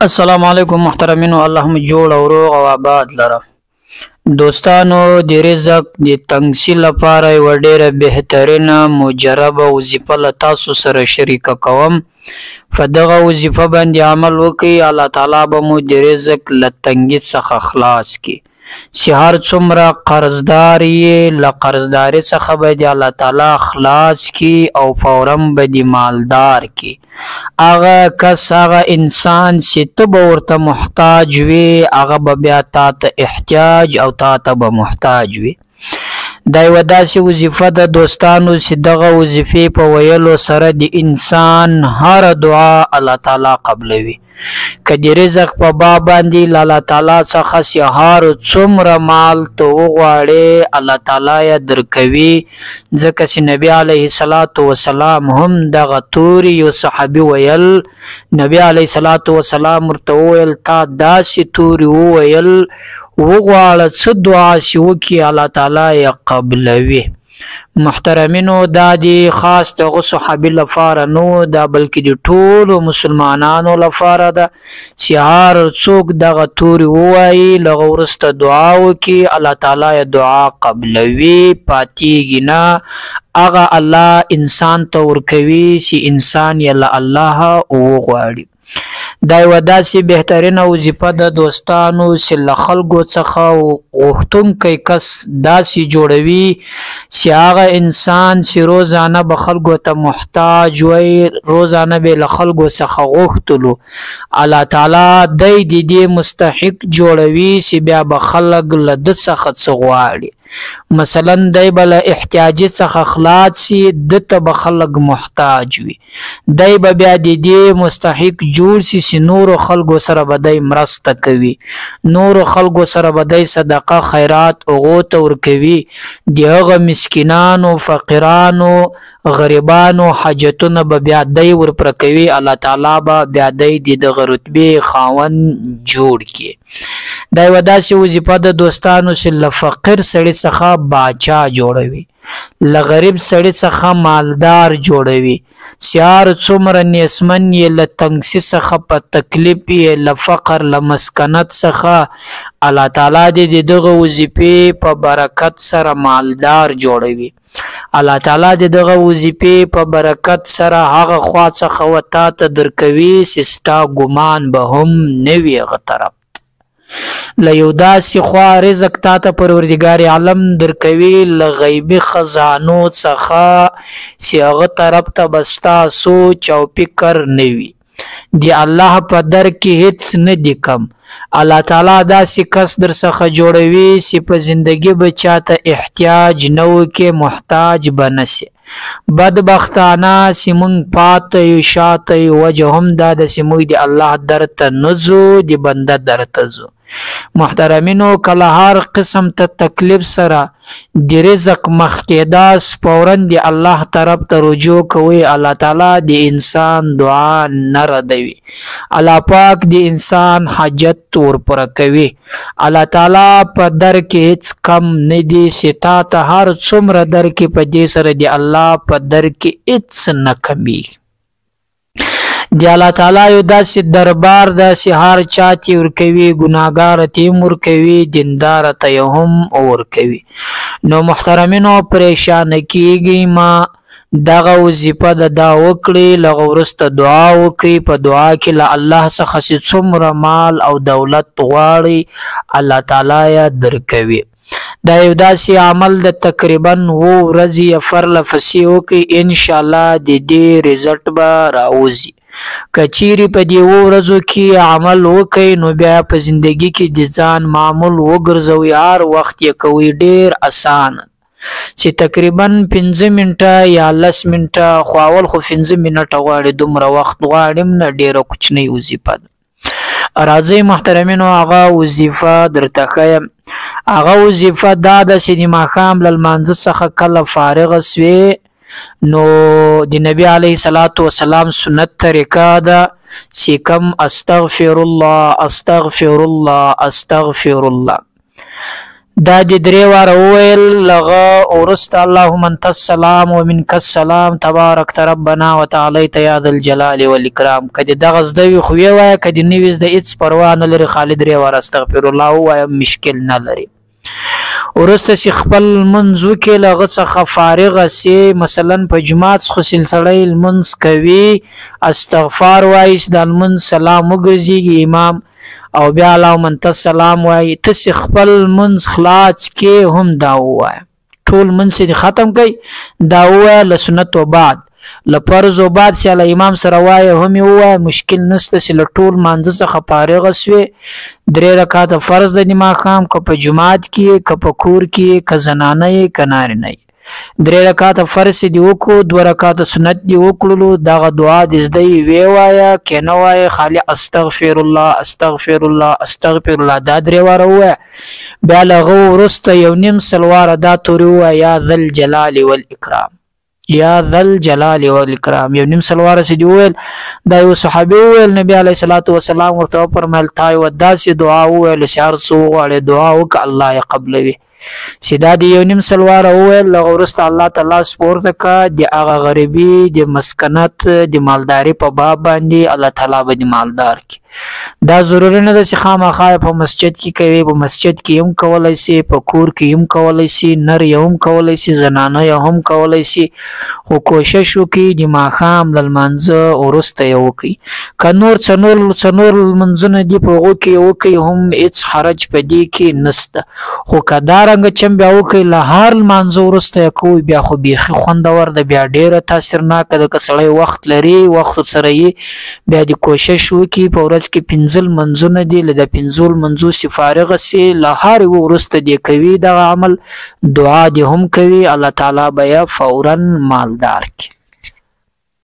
السلام علیکم محترمینو، الله مو جوړ او روغ او آباد لره. دوستانو، د رزق د تنګسي لپاره یوه ډیره بهترینه مجربه وظیفه له تاسو سره شریکه کوم. په دغه وظیفه باندې عمل وکړئ، الله تعالی به مو د رزق له تنګي څخه خلاص کړي. چې هر څومره قرضدار یې، له قرضداري څخه به د الله تعالی خلاص کړي او فورا به د مالدار کړي. هغه کس، هغه انسان چې ته به ورته محتاج وي، هغه به بیا تا ته احتیاج او تا ته به محتاج وي. دا یوه داسې وظیفه ده دوستانو چې دغه وظیفې په ویلو سره د انسان هره دعا الله تعالی قبلوي. که د رزق په باب باندې له الله تعالی څخه چې هر څومره مال ته وغواړې، الله تعالی یې درکوي. ځکه چې نبي علیه الصلاة وسلام هم دغه توري یو صحابي ویل. نبي علیه الصلاة وسلام ورته وویل تا داسې توري وویل، وغواړه څه دعا چې وکړي الله تعالی یې قبلوي. محترمینو، دا د خاص دغه صحابي لپاره نو دا بلکې د ټولو مسلمانانو لپاره ده چې هر څوک دغه توري ووایي، لغه وروسته دعا وکړي، الله تعالی یې دعا قبلوي، پاتېږي نه. هغه الله انسان ته ورکوي چې انسان یې له الله وغواړي. دا یوه داسې بهترینه وظیفه ده دوستانو چې له خلکو څخه غوښتونکی کس داسې جوړوي چې هغه انسان چې روزانه به خلکو ته محتاج وي، روزانه به له خلکو څخه غوښتلو، الله تعالی دی د دې مستحق جوړوي چې بیا به خلک له ده څخه څه غواړي. مثلا دی به له احتیاجي څخه خلاص سي، ده ته به خلک محتاج وي. دی به بیا د دې مستحق جوړ سي چې نورو خلکو سره به دی مرسته کوي، نورو خلکو سره به دی صدقه خیرات هغو ته ورکوي، د هغه مسکینانو، فقیرانو، غریبانو حاجتونه به بیا دی ورپوره کوي. الله تعالی به بیا دی د دغه رتبې خاوند جوړ کړي. دا یوه داسې وظیفه ده دوستانو چې له فقیر سړي څخه باچا جوړوي، له غریب سړي څخه مالدار جوړوي. چې هر څومره نیستمن یې، له تنګسي څخه په تکلیف یې، له فقر، له مسکنت څخه الله تعالی دې د دغه وظیفې په برکت سره مالدار جوړوي. الله تعالی دې دغه وظیفې په برکت سره هغه خوا څخه و تا ته درکوي چې ستا ګمان به هم نه وي هغه طرف. له یو داسې خوا رزق تا ته پروردګار عالم درکوي، له غیبي خزانو څخه چې هغه طرف ته به ستا سوچ او فکر نه وي. د الله په در کې هیڅ نه دی کم. الله تعالی داسې کس در څخه جوړوي چې په زندگی به چاته احتیاج نه وکړي، محتاج به نه سي. بدبختانه چې موږ پاته یو، شاته یو، وجه هم دا ده چې موږ د الله در ته نه ځو، د بنده در ته ځو. محترمینو، کله هر قسم ته تکلیف سره د رزق مخ کېداس فورا د الله طرف ته رجوع کوي. الله تعالی د انسان دعا نه ردوي، الله پاک د انسان حاجت ورپوره کوي. الله تعالی په در کې هیڅ کم نه دی چې تا ته هر څومره در کې په دې سره د الله په در کې هیڅ نه کمیږي. د الله تعالی یو داسې دربار ده چې هر چا ته ورکوي، ګناهګار ته هم ورکوي، دیندار ته هم ورکوي. نو محترمینو، پریشانه کیږئ مه. دغه وظیفه ده دا وکړئ، لغه وروسته دعا وکړئ. په دعا کې له الله څخه چې څومره مال او دولت غواړئ الله تعالی یې درکوي. دا یو داسې عمل د تقریبا 7 ورځې یا پرلپسې وکړئ، انشاءالله د دې رزلټ به راوځي. که چیرې په دې 7 ورځو کې عمل وکړئ نو بیا په زندگی کې د ځان معمول وګرځوئ، هر وخت یې کوئ، ډیر اسانه چې تقریبا 15 منټه یا 10 منټه، خو اول خو 15 منټه غواړي، دومره وخت غواړي نه، ډیره کوچنۍ وظیفه ده. راځئ محترمینو، هغه وظیفه درته ښیم. هغه وظیفه دا ده چې د ماښام له لمانځه څخه کله فارغه سوې نو د نبی علیه الصلاة وسلام سنت طریقه ده چې کوم استغفر الله استغفر الله استغفر الله دا د درې واره وویل لغه ورسته اللهم انت السلام ومنک السلام تبارک ربنا وتعالیت یا ذا الجلال والاکرام. کدی دغه زده وي خو یې وایه، کدی نه وي زده هېڅ پروا نه لري، خالي درې واره استغفر الله ووایه مشکل نه لري. ورسته چې خپل لمونځ وکړي له هغه څخه فارغه سي، مثلا په جومات څخه چې سړی لمونځ کوي استغفار وایي چې د لمونځ سلام وګرځېږي امام او بیا اللهم انت السلام وایي. ته چې خپل لمونځ خلاص کې هم دا ووایه، ټول لمونځ چې ختم کوي دا ووایه، له سنت و بعد له فرض و بعد چې له امام سره وایه هم یې ووایه، مشکل نشته چې له ټول لمانځه څخه فارغه سوې. 3 رکعاته فرض د ماښام که په جومات کې که په کور کې که زنانه یې که نارینه یې، 3 رکعاته فرض دې وکړو، 2 رکعاته سنت دې وکړلو، دغه دعا دې زده یې ویې وایه که نه وایه خالي استغفر الله استغفر الله استغفر الله دا 3 واره ووایه. بیا له هغه وروسته 1.5 سلواره دا تورې ووایه یا ذا الجلال والاکرام یا ذا الجلال والاکرام. 1.5 سلواره چې دې وویل دا یو صحابي وویل، نبي علیه الصلاة والسلام ورته وفرمیل تا یوه داسې دعا وویله چې هر څه وغواړې دعا وکړه الله یې قبلوي. چې دا د 1.5 سلواره وویل له هغه وروسته الله تعالی سپورته که د هغه غریبي د مسکنت د مالداري په باب باندې الله تعالی به د مالدار کړي. دا ضروري نه ده چې خامخا په مسجد کې کوي، په مسجد کې هم کولی سي، په کور کې هم کولی سي، نر یې هم کولی سي، زنانه یې هم کولی سي، خو کوشش وکړي د ماښام له لمانځه وروسته یې وکړي. که نور څلور لمونځونه دي په هغو کې وکړي هم هېڅ حرج په دې کې نشته، خو که دارنګه چم بیا وکړي له هر لمانځه وروسته یې کوي بیا خو بیخي خوندور ده، بیا ډېره تاثیرناکه ده. که سړی وخت لري وخت سره یې بیا د کوشش وکړي په ورځ کې 5 لمونځونه دي، له د 5 لمونځو چې فارغه سي له هر یوه وروسته دې کوي دغه عمل، دعا دې هم کوي، الله تعالی به یې فورا مالدار کړي.